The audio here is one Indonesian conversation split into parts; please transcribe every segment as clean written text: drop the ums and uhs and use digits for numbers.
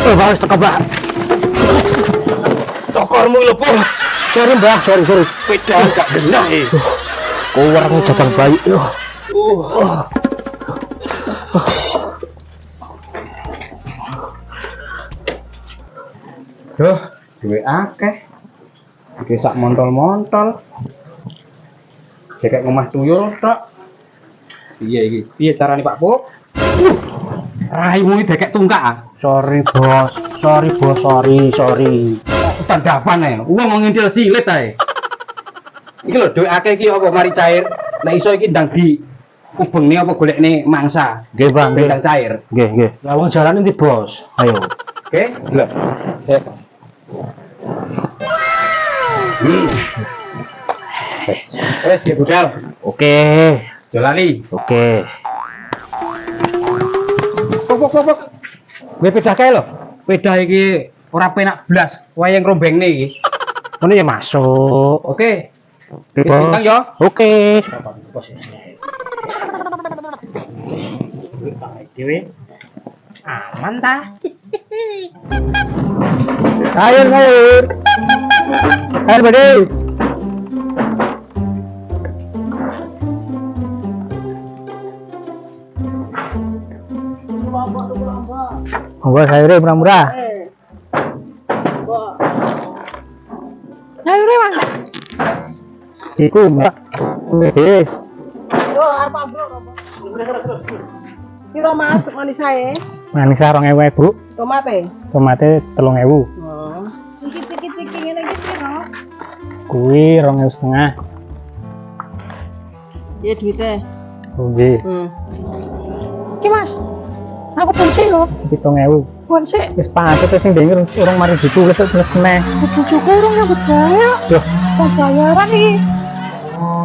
Bagus teko, Mbak. Tokormu lho, Po. Sorry, Mbak, sorry. Pedang gak kena. Kurang jagal bayi. Duh, duwe akeh. Iki sak montol-montol. Kayak ngomah tuyul tok. Iya iki. Piye carane Pak Puk? Raimu iki dekek tungkak ah. Sorry, Bos. Sorry. Tandapan ae. Wong ngintil silit ae. Iki lho duwe akeh iki apa mari cair. Nek iso iki ndang di ubengne apa golekne mangsa. Nggih, Bang. Ndang cair. Nggih. Lah wong jalane ndi, Bos? Ayo. Oke? Lho. Wes nggih budal. Oke. Jolali. Oke. Pok. Kowe pedah kae lho. Pedah iki ora penak blas wayang rombengne iki. Ngono ya masuk. Oke. Oke, Wis Bos. bintang yo. Oke. Dewe. Aman ta? Sayur. Ayo, Bade. Monggo sayure murah-murah. Sayure, Mas. Iku, Mbak. Wis. Yo, arep ambruk apa? Piro Mas, manis sae? Manis 2.000, Bu. Tomate. Tomate 3.000. Oh. Sikit-sikit ngene iki piro? Kuwi 2.500. Iya duite. Nggih. Iki Mas. Aku punsi lho. 7.000. Punsi. Wis pancet sing denger urung mari ditulis terus meneh. Bojoku urung nyambut gawe. Loh, Pembayaran iki.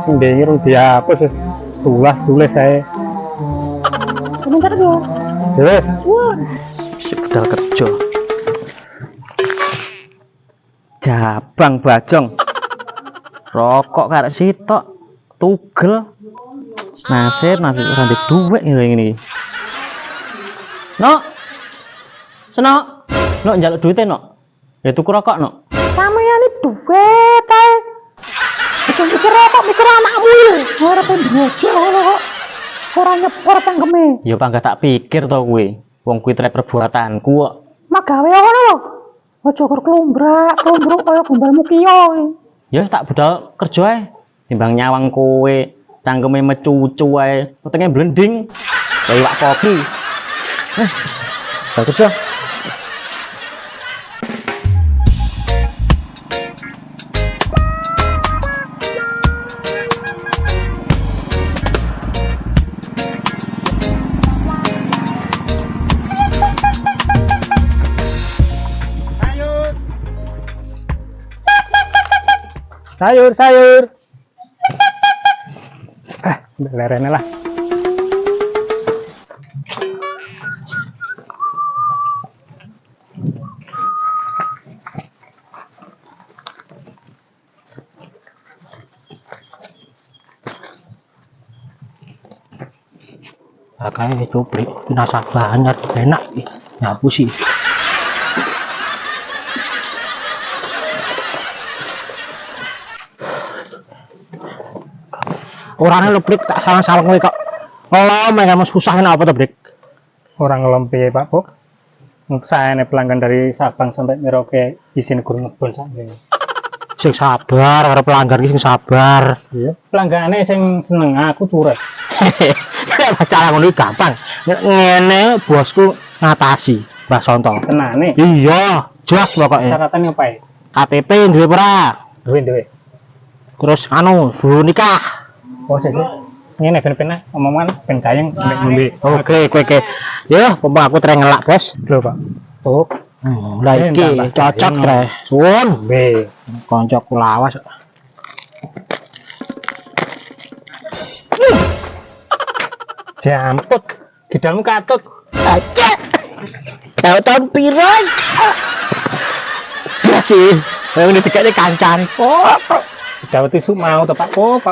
sing denger dihapus wis tulis saya. Sebentar yo. Wis. Wah. Si pedal kerja. Jabang bajong. Rokok karek sitok. Tugel. Nasir ora ndek dhuwit ngene. Nok. Senok. Nok njaluk duite, Nok. Ya tuku rokok, Nok. Sampeyan iki duit ae. Aja mikir rokok, mikir anakmu iki. Ora pendojo ngono kok. Ora nyepor cangkeme. Ya panggah tak pikir to kowe. Wong kuwi trek perbuatanku kok. Magawe ngono lho. Aja kur klumbrak kaya gombalmu kiyo. Ya wis tak budal kerja ae. Timbang nyawang kowe, cangkeme mecucu ae, wetenge blending. Kaya iwak kopi. Tak kerja. Sayur. Lerene lah. Kayaknya cuplik, nasabahnya enak nih, ngapus sih. Orangnya lo Brik tak salah-salah kowe kok. Ngelom kamu susahin apa tuh Brik? Orang ngelom piye Pak Puk? Saya ini pelanggan dari Sabang sampai Merauke izin guru ngebon sampai. Sing sabar, karo pelanggan iki sing sabar. Iya, pelanggane sing seneng aku turis. Cara ngono gampang. Ngene bosku ngatasi, Mbah Sonto. Tenane? Iya, jelas pokoknya. Syaratane apa ya? KTP duwe ora? Duwe. Terus anu, suruh nikah. Oh, sih. Ngene ben-ben omongan ben gayeng ngombe. Oke. Ya, pompa aku treng ngelak, Bos. Lho, Pak. Oh. Lah iki cocok tre. Suwun. Nggih. Kancaku lawas. Jamput. Gidalmu katut. Aja. Tahun piro? Ya sih. Yang dikene kancane. Oh. Dawet isu mau to Pak Pok.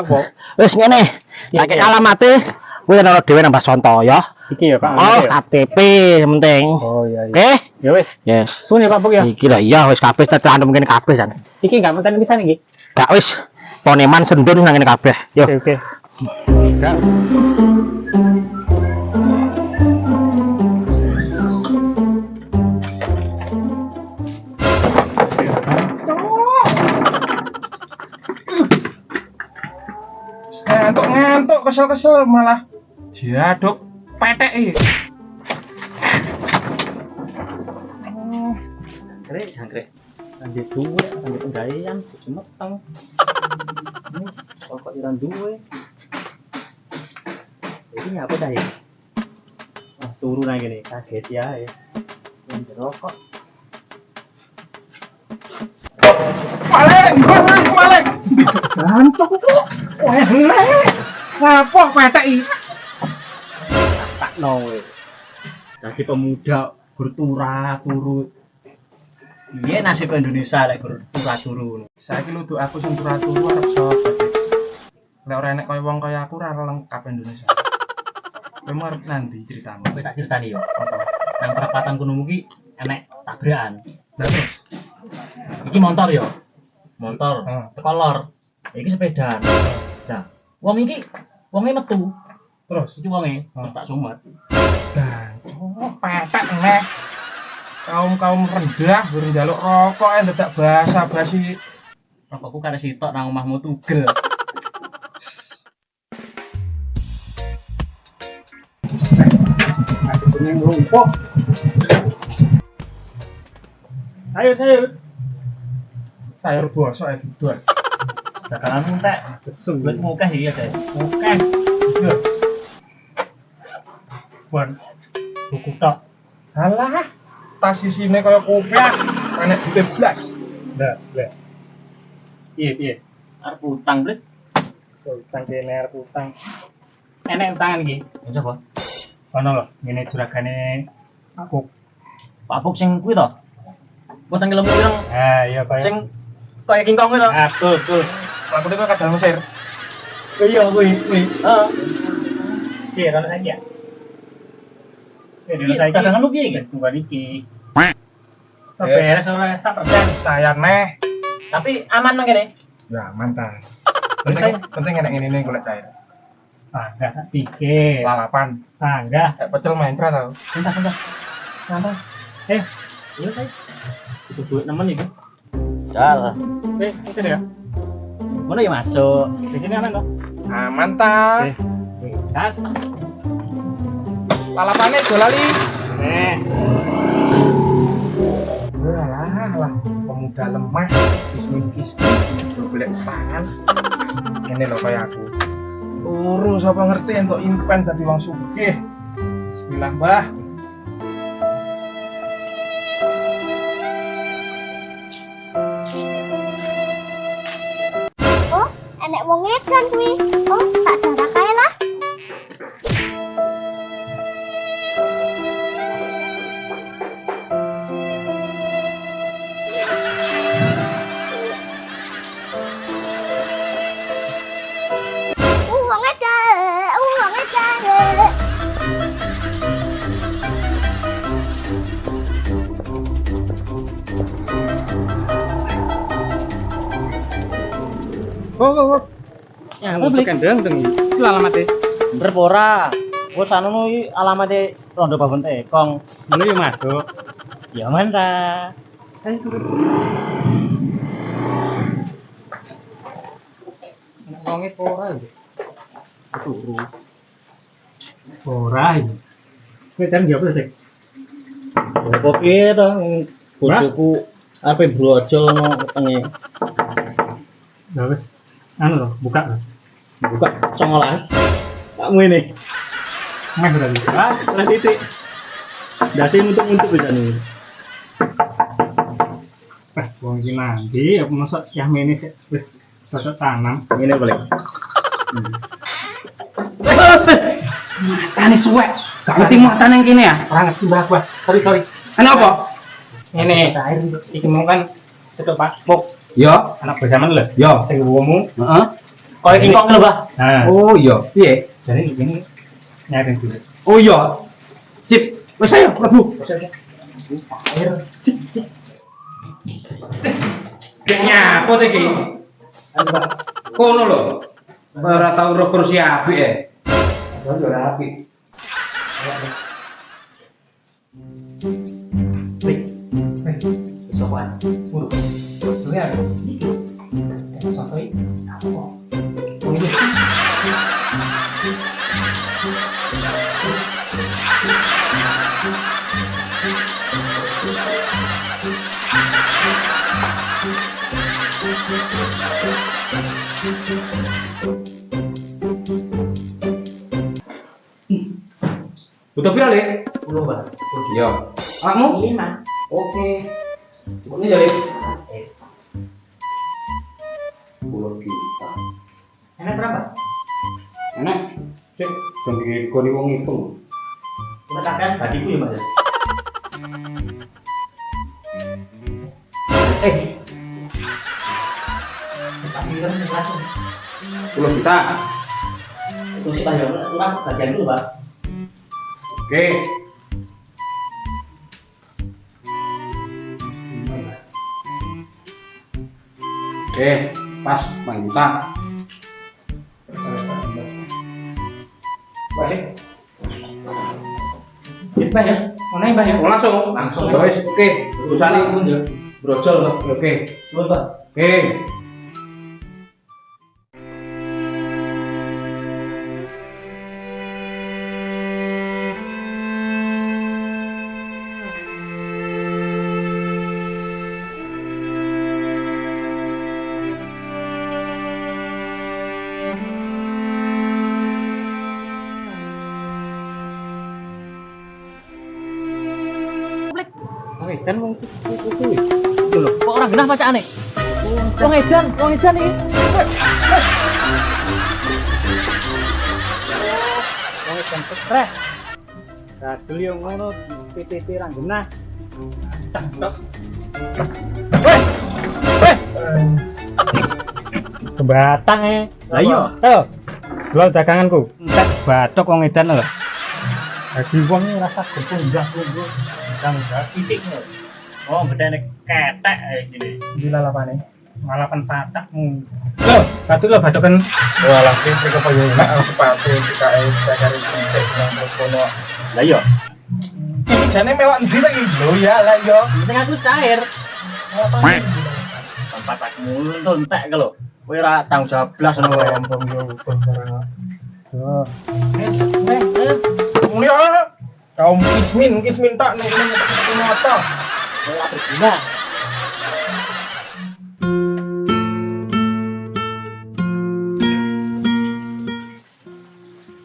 Wis ngene. Tak kek alamate. Kowe ora dhewe nambah Sonto ya. Iki ya Pak. Oh, KTP yang penting. Oh iya iya. Oke? Ya wis. Yes. Sun ya Pak Puk ya. Iki lah iya wis kabeh tetan mungkin kabeh jan. Iki enggak menten pisan iki. Gak wis poneman sendur nang ngene kabeh. Yo. Oke oke. Ngantuk kesel malah jaduk petek iki. Jangkrik. Lanjut duwe, lanjut penggalian, cemeteng. Ini kok iran duwe. Ini apa dah ya? Wah, turun lagi nih, kaget ya. Ini rokok. Paling. Ngantuk kok. Wah, ngapa petek iki? Tak no. Jadi pemuda berturut-turut. Iya nasib Indonesia lek berturut-turut. Saiki ludu aku sing turu-turu arep sapa. Lek ora enek kaya wong kaya aku ora lengkap Indonesia. Kowe arep nanti ceritamu. Kowe tak critani yo. Nang perapatan gunung iki enek tabrakan. Lah terus. Iki motor yo. Motor, Hmm. tekolor. Iki sepeda. Nah, wong iki wonge metu. Terus Iki wonge tak sumet. dan petek neh. Kaum rendah gur njaluk rokok dadak basa-basi. Rokokku kare sitok nang omahmu tugel. Ada kuning rumpuk. Ayo sayur. Sayur bosok ya dua. Dakalan entek. Besul. Wis mukeh iki ya, Guys. Oke. Dua. Buat buku tok. Alah, tas isine kaya kopiah, enek duit blas. Dah, dah. Iya. Arep utang, Blit. Utang kene arep utang. Enek utangan iki. Ya coba. Ono lho, ngene juragane aku. Pak Puk sing kuwi to. Botang kelemu pirang Ah, iya Pak. sing kaya King Kong kuwi to. Ah, betul. Aku niku kadang Mesir. Iya, kuwi. Heeh. Iya, ono saiki ya. Iki dagangan lu piye iki? Bukan iki. Beres ora 100%. Saya neh. Tapi aman nang kene. Ya, mantap. Terus Penting enek ngene golek cair. Ah, enggak tak pikir. Lalapan. Ah, enggak. Kayak pecel mentra tau. Bentar. Santai. Iya, guys. Itu duit nemen iki. Jal. Itu ya. Ngono ya masuk. Di sini aman toh? Aman ta. Gas. Lalapane dolali. Lah, Pemuda lemah, kismis golek tangan. Ini lho kaya aku. Turu sapa ngerti entuk impen dadi wong sugih. Bismillah, Mbah. Oh, enek wong edan kuwi. Oh, tak jarak kae lah. Wong edan. Oh. Ya, Apa beli kendeng deng. Itu alamatnya. bener apa ora? Wes anu iki alamate Rondo Babon Tekong. Dulu ya masuk. Ya mana? Saya turun. Wonge ora iki. Turu. Ora iki. Kowe jan dia apa sih? Apa piye to? Bojoku ape brojol no wetenge. Nah wis anu loh, buka loh. Buka 19. Kamu ini. Meh berarti. Ah, lah titik. Dasi untuk bisa nih. Wong iki mandi, apa masuk yang ini sih wis cocok tanam. Ini boleh. Tani suwek. Gak ngerti muatan yang kini ya? Ora ngerti mbah gua. Sorry. Kenapa? Ini cair iki mau kan cetok Pak Puk. Yo, Anak besaman lho. yo. Sing womu. Heeh. Kau King Kong lho, Bah. Nah, Oh iya, piye? jadi ini nyari duit. Oh iya, Sip, wes ayo mlebu. Air. Sip, sip. Kayaknya apa iki? Kono lho. Ora tau roh kursi apik ora apik. Sopan. Lihat. Sampai apa? Oh ini. Butuh pira, Le? 10, Bang. Yo. Awakmu? 5. Oke. Ini ya, Le. 10 juta. Enak berapa? Enak. Cek, jangan dikoni wong ngitung. Mengatakan badiku ya, Mas. Tak kira langsung. 10 juta. Itu sih Pak, kurang bagian dulu, Pak. Oke. Oke, pas, mantap. Masih. Yes, Pak ya. Mana yang Pak ya? Oh, langsung. Langsung. Ya wis, oke. Urusan Langsung ya. brojol. Oke. Belum, Pak. Oke. Oke, kan wong kuwi. Lho, kok orang genah bacaan nih? Wong edan iki. Wong kan stres. Gadul yo ngono PTT ra genah. Kebatang Lah iya. Ayo. Jual daganganku. Entek batok wong edan lho. Dadi wong rasa berpunjah lho. Enggak Titik lho. Oh, bedane ketek gini. gila lapane. Ngalapan patakmu. Loh, satu lo batokan. Walah, iki kok yo enak sepatu DKS cari titik nang kono. Lah iya. Iki jane mewak ndi lagi? Lho ya lah yo. Penting aku cair. Tempat aku mulu entek ke lho. Kowe ora tanggung jawab blas ngono kowe. Ampun yo barang. Yo. Mulia. Kaum kismin tak nih mata. Kowe ora berguna.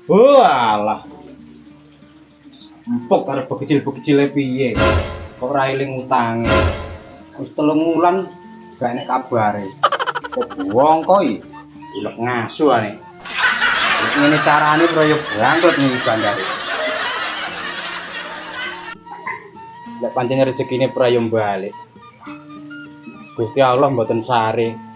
Walah. Empuk karo bekecil-bekecile piye. Kok ora eling utange. Wis 3 wulan gak enek kabare. Kok wong koi ilek ngasu ane. Wis ngene carane proyek bangkrut ning bandar. Lek pancen rezekine prayom balik. Gusti Allah mboten sare.